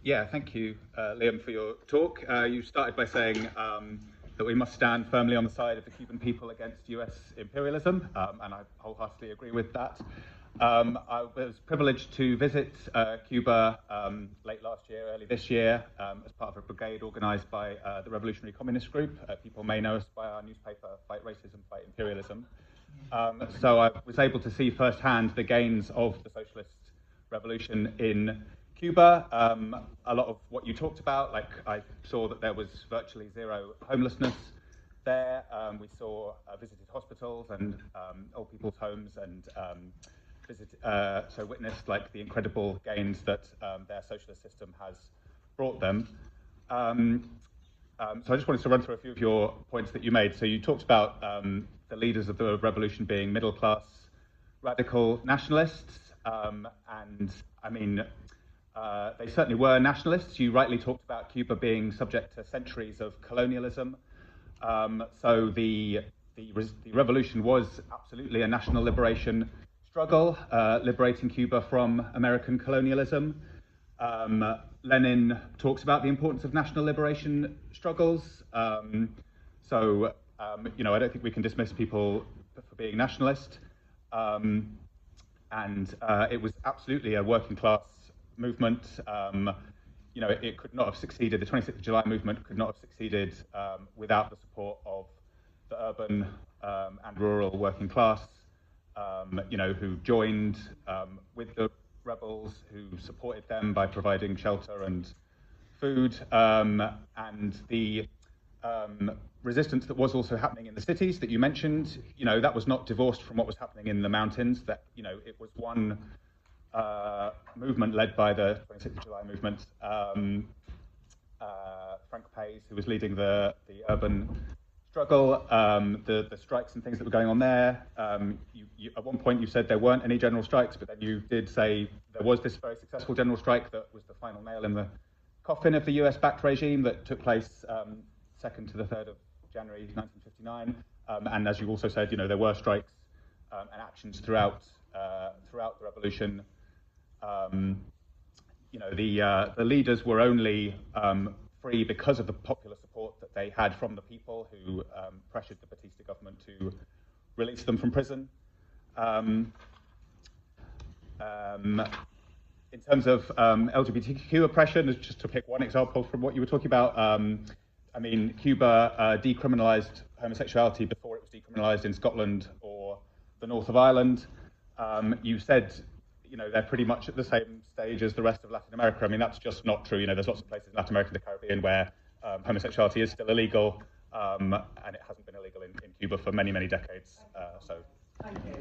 Yeah, thank you, Liam, for your talk. You started by saying that we must stand firmly on the side of the Cuban people against US imperialism, and I wholeheartedly agree with that. I was privileged to visit Cuba late last year, early this year, as part of a brigade organized by the Revolutionary Communist Group. People may know us by our newspaper, Fight Racism, Fight Imperialism. So I was able to see firsthand the gains of the socialist revolution in Cuba. A lot of what you talked about, like I saw that there was virtually zero homelessness there. We saw visited hospitals and old people's homes, and so witnessed like the incredible gains that their socialist system has brought them. So I just wanted to run through a few of your points that you made. So you talked about the leaders of the revolution being middle-class radical nationalists, and I mean, they certainly were nationalists. You rightly talked about Cuba being subject to centuries of colonialism. So the revolution was absolutely a national liberation struggle, liberating Cuba from American colonialism. Lenin talks about the importance of national liberation struggles. You know, I don't think we can dismiss people for being nationalist. It was absolutely a working class movement. You know, it could not have succeeded. The 26th of July movement could not have succeeded without the support of the urban and rural working class, you know, who joined with the rebels, who supported them by providing shelter and food, and the resistance that was also happening in the cities that you mentioned. You know, that was not divorced from what was happening in the mountains. That, you know, it was one movement led by the 26th of July movement. Frank Pays, who was leading the urban struggle, the strikes and things that were going on there. At one point you said there weren't any general strikes, but then you did say there was this very successful general strike that was the final nail in the coffin of the US-backed regime that took place 2nd to the 3rd of January 1959. And as you also said, you know, there were strikes and actions throughout the revolution. You know, the leaders were only free because of the popular support that they had from the people who pressured the Batista government to release them from prison. In terms of LGBTQ oppression, just to pick one example from what you were talking about, I mean, Cuba decriminalized homosexuality before it was decriminalized in Scotland or the north of Ireland. You said, you know, they're pretty much at the same stage as the rest of Latin America. I mean, that's just not true. You know, there's lots of places in Latin America and the Caribbean where homosexuality is still illegal, and it hasn't been illegal in Cuba for many, many decades. So. Thank you.